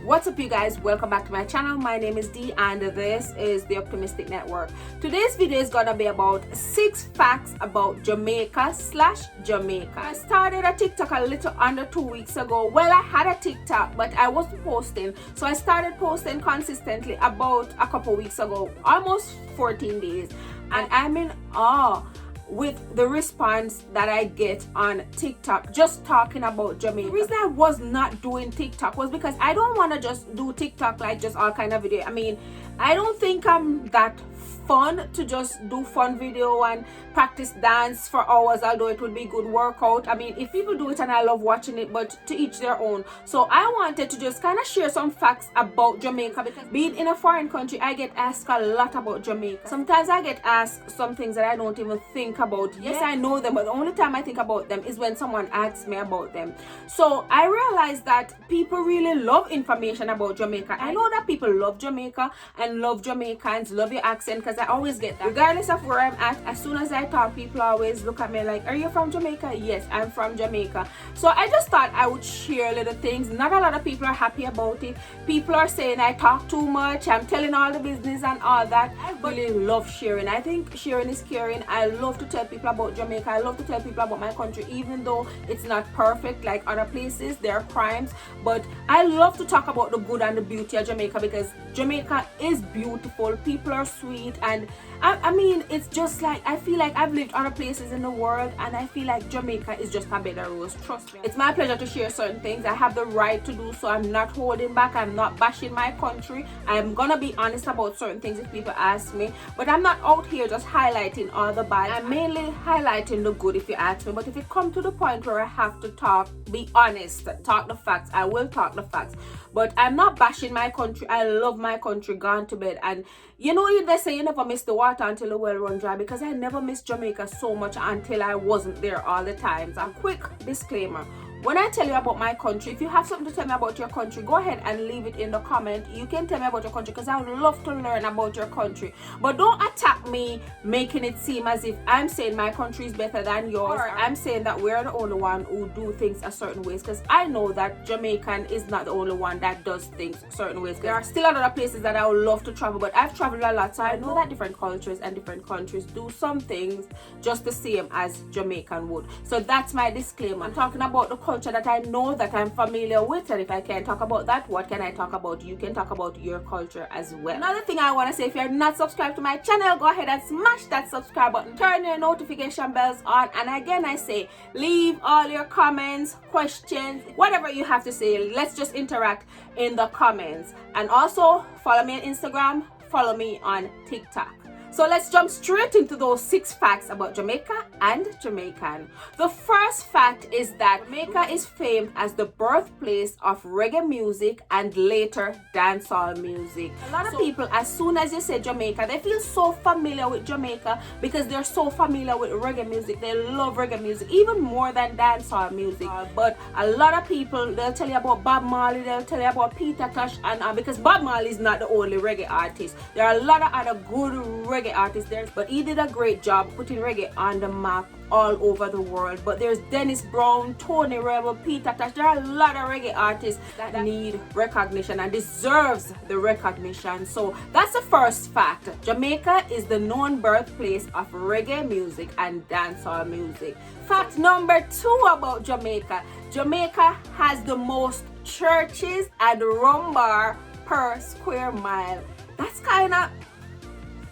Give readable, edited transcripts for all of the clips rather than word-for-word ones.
What's up, you guys? Welcome back to my channel. My name is Dee and this is the Optimistic Network. Today's video is gonna be about 6 facts about Jamaica/Jamaica. I started a TikTok a little under 2 weeks ago. Well, I had a TikTok, but I wasn't posting, so I started posting consistently about a couple weeks ago, almost 14 days, and I'm in awe with the response that I get on TikTok just talking about Jamaica. The reason I was not doing TikTok was because I don't want to just do TikTok like just all kind of video. I mean, I don't think I'm that fun to just do fun video and practice dance for hours, although it would be good workout. I mean, if people do it and I love watching it, but to each their own. So I wanted to just kind of share some facts about Jamaica, because being in a foreign country, I get asked a lot about Jamaica. Sometimes I get asked some things that I don't even think about. Yes, I know them, but the only time I think about them is when someone asks me about them. So I realized that people really love information about Jamaica. I know that people love Jamaica and love Jamaicans, love your accent, because I always get that. Regardless of where I'm at, as soon as I talk, people always look at me like, are you from Jamaica? Yes, I'm from Jamaica. So I just thought I would share little things. Not a lot of people are happy about it. People are saying I talk too much, I'm telling all the business and all that. I really love sharing. I think sharing is caring. I love to tell people about Jamaica. I love to tell people about my country, even though it's not perfect like other places. There are crimes, but I love to talk about the good and the beauty of Jamaica, because Jamaica is beautiful. People are sweet, and I mean, it's just like, I feel like I've lived other places in the world, and I feel like Jamaica is just a better rose. Trust me. It's my pleasure to share certain things. I have the right to do so. I'm not holding back. I'm not bashing my country. I'm gonna be honest about certain things if people ask me, but I'm not out here just highlighting all the bad. I'm mainly highlighting the good if you ask me. But if it comes to the point where I have to talk, be honest, talk the facts, I will talk the facts. But I'm not bashing my country. I love my country, gone to bed. And you know, they say you never miss the water until the well run dry, because I never missed Jamaica so much until I wasn't there all the time. So a quick disclaimer: when I tell you about my country, if you have something to tell me about your country, go ahead and leave it in the comment. You can tell me about your country, because I would love to learn about your country. But don't attack me making it seem as if I'm saying my country is better than yours, or I'm saying that we're the only one who do things a certain ways, because I know that Jamaican is not the only one that does things certain ways. There are still other places that I would love to travel, but I've traveled a lot, so I know that different cultures and different countries do some things just the same as Jamaican would. So that's my disclaimer. I'm talking about the culture that I know, that I'm familiar with, and if I can't talk about that, what can I talk about? You can talk about your culture as well. Another thing I want to say, if you're not subscribed to my channel, go ahead and smash that subscribe button, turn your notification bells on, and again I say, leave all your comments, questions, whatever you have to say. Let's just interact in the comments. And also follow me on Instagram, follow me on TikTok. So let's jump straight into those 6 facts about Jamaica and Jamaican. The first fact is that Jamaica is famed as the birthplace of reggae music and later dancehall music. A lot of people, as soon as you say Jamaica, they feel so familiar with Jamaica because they're so familiar with reggae music. They love reggae music even more than dancehall music. But a lot of people, they'll tell you about Bob Marley, they'll tell you about Peter Tosh, and because Bob Marley is not the only reggae artist. There are a lot of other good reggae artists there, but he did a great job putting reggae on the map all over the world. But there's Dennis Brown, Tony Rebel, Peter Tosh. There are a lot of reggae artists that need recognition and deserves the recognition. So that's the first fact. Jamaica is the known birthplace of reggae music and dancehall music. Fact number 2 about Jamaica: Jamaica has the most churches and rum bar per square mile. That's kind of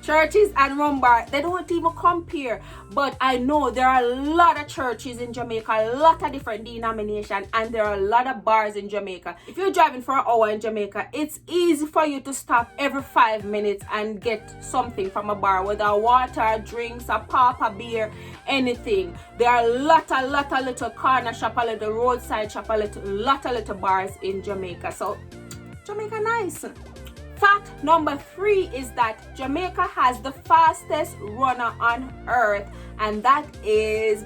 churches and rum bar, they don't even compare. But I know there are a lot of churches in Jamaica, a lot of different denominations, and there are a lot of bars in Jamaica. If you're driving for an hour in Jamaica, it's easy for you to stop every 5 minutes and get something from a bar, whether water, drinks, a pop, a beer, anything. There are a lot of little corner shop, a little roadside shop, a lot of little bars in Jamaica. So Jamaica nice. Fact number 3 is that Jamaica has the fastest runner on earth, and that is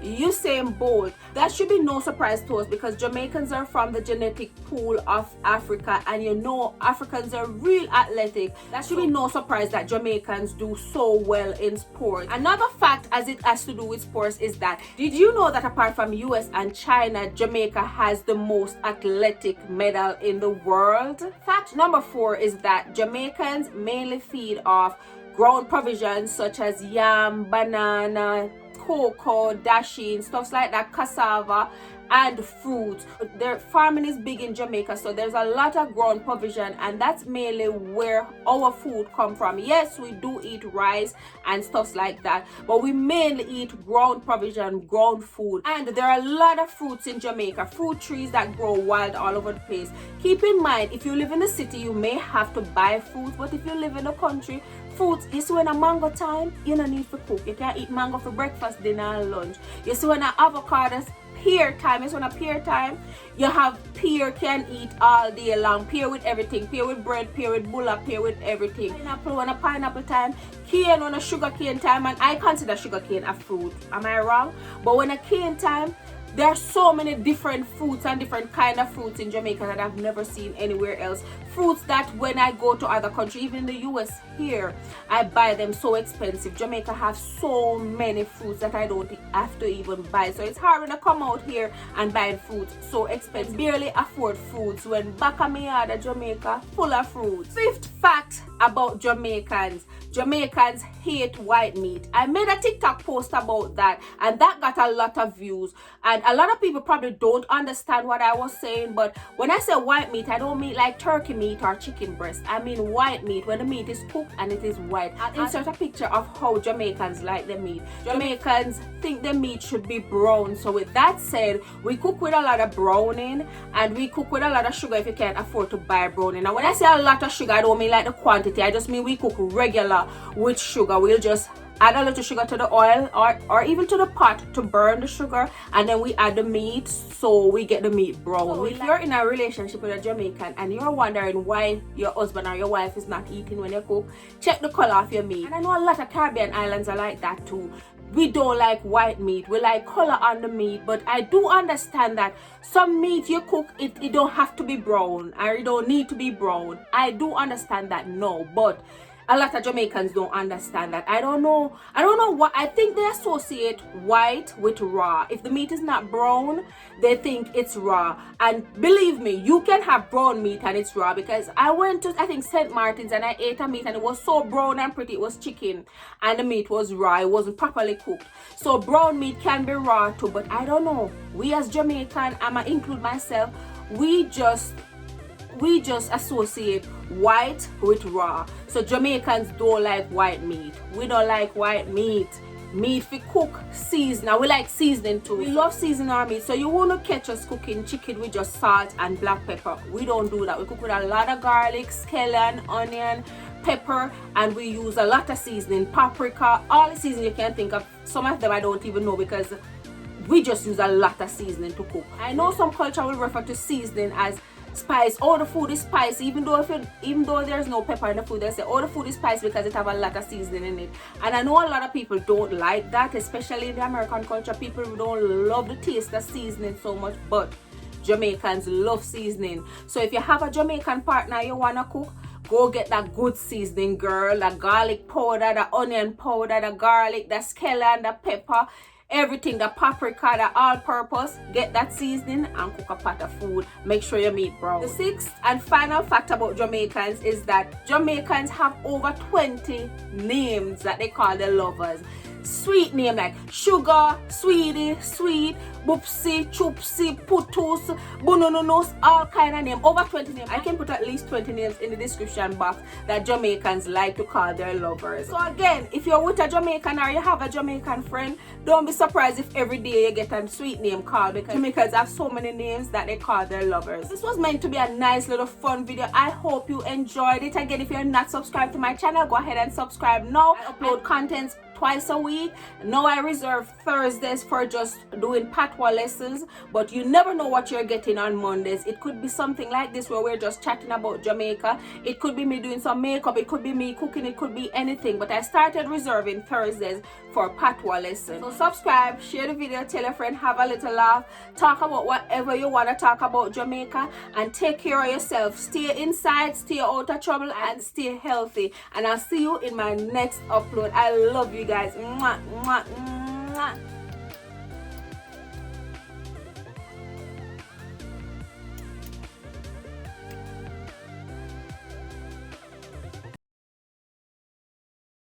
Usain Bolt. That should be no surprise to us because Jamaicans are from the genetic pool of Africa, and you know Africans are real athletic. That should be no surprise that Jamaicans do so well in sports. Another fact as it has to do with sports is that, did you know that apart from US and China, Jamaica has the most athletic medal in the world? Fact number 4 is that Jamaicans mainly feed off ground provisions such as yam, banana, cocoa, dasheen, stuff like that, cassava, and fruits. Their farming is big in Jamaica, so there's a lot of ground provision, and that's mainly where our food come from. Yes, we do eat rice and stuff like that, but we mainly eat ground provision, ground food. And there are a lot of fruits in Jamaica, fruit trees that grow wild all over the place. Keep in mind, if you live in the city, you may have to buy fruits, but if you live in the country, fruits, you see when a mango time, you don't need to cook. You can eat mango for breakfast, dinner, and lunch. You see when a avocados, pear time, is when a pear time, you have pear, can eat all day long. Pear with everything, pear with bread, pear with bulla, pear with everything. Pineapple when a pineapple time, cane when a sugar cane time, and I consider sugar cane a fruit. Am I wrong? But when a cane time, there are so many different fruits and different kind of fruits in Jamaica that I've never seen anywhere else. Fruits that when I go to other countries, even in the US here, I buy them so expensive. Jamaica have so many fruits that I don't have to even buy. So it's hard when I come out here and buy fruits so expensive. Barely afford fruits when back of my yard, Jamaica, full of fruits. 5th fact about Jamaicans. Jamaicans hate white meat. I made a TikTok post about that, and that got a lot of views. And a lot of people probably don't understand what I was saying, but when I say white meat, I don't mean like turkey meat or chicken breast. I mean white meat, when the meat is cooked and it is white. I'll insert a picture of how Jamaicans like the meat. Jamaicans think the meat should be brown. So with that said, we cook with a lot of browning, and we cook with a lot of sugar if you can't afford to buy browning. Now when I say a lot of sugar, I don't mean like the quantity. I just mean we cook regular with sugar. We'll just add a little sugar to the oil or even to the pot to burn the sugar, and then we add the meat so we get the meat brown. So if you're in a relationship with a Jamaican and you're wondering why your husband or your wife is not eating when you cook, check the color of your meat. And I know a lot of Caribbean islands are like that too. We don't like white meat, we like color on the meat, but I do understand that some meat you cook, it don't have to be brown, or it don't need to be brown. I do understand that, no, but a lot of Jamaicans don't understand that. I don't know what, I think they associate white with raw. If the meat is not brown, they think it's raw. And believe me, you can have brown meat and it's raw, because I went to, I think, St. Martin's, and I ate a meat and it was so brown and pretty. It was chicken and the meat was raw. It wasn't properly cooked. So brown meat can be raw too, but I don't know. We as Jamaican, I'ma include myself, we just associate white with raw. So Jamaicans don't like white meat. We don't like white meat. Meat we cook, season. Now we like seasoning too. We love seasoning our meat. So you won't catch us cooking chicken with just salt and black pepper. We don't do that. We cook with a lot of garlic, scallion, onion, pepper, and we use a lot of seasoning, paprika, all the seasoning you can think of. Some of them I don't even know, because we just use a lot of seasoning to cook. I know some culture will refer to seasoning as spice. Oh, the food is spicy, even though there's no pepper in the food, they say, oh, the food is spicy because it have a lot of seasoning in it. And I know a lot of people don't like that, especially in the American culture. People don't love the taste of seasoning so much, but Jamaicans love seasoning. So if you have a Jamaican partner you wanna cook, go get that good seasoning, girl. The garlic powder, the onion powder, the garlic, the scallion, the pepper, everything, the paprika, the all-purpose. Get that seasoning and cook a pot of food. Make sure your meat brown. The 6th and final fact about Jamaicans is that Jamaicans have over 20 names that they call their lovers. Sweet name like Sugar, Sweetie, Sweet, Boopsie, Choopsie, Putus, Bunononos, all kind of names. Over 20 names. I can put at least 20 names in the description box that Jamaicans like to call their lovers. So again, if you're with a Jamaican or you have a Jamaican friend, don't be surprised if every day you get a sweet name called, because Jamaicans have so many names that they call their lovers. This was meant to be a nice little fun video. I hope you enjoyed it. Again, if you're not subscribed to my channel, go ahead and subscribe now. I upload content twice a week. Now I reserve Thursdays for just doing patois lessons, but you never know what you're getting on Mondays. It could be something like this where we're just chatting about Jamaica. It could be me doing some makeup, it could be me cooking, it could be anything. But I started reserving Thursdays for patois lesson. So subscribe, share the video, tell a friend, have a little laugh, talk about whatever you want to talk about Jamaica, and take care of yourself. Stay inside, stay out of trouble, and stay healthy. And I'll see you in my next upload. I love you guys. Mwah, mwah, mwah.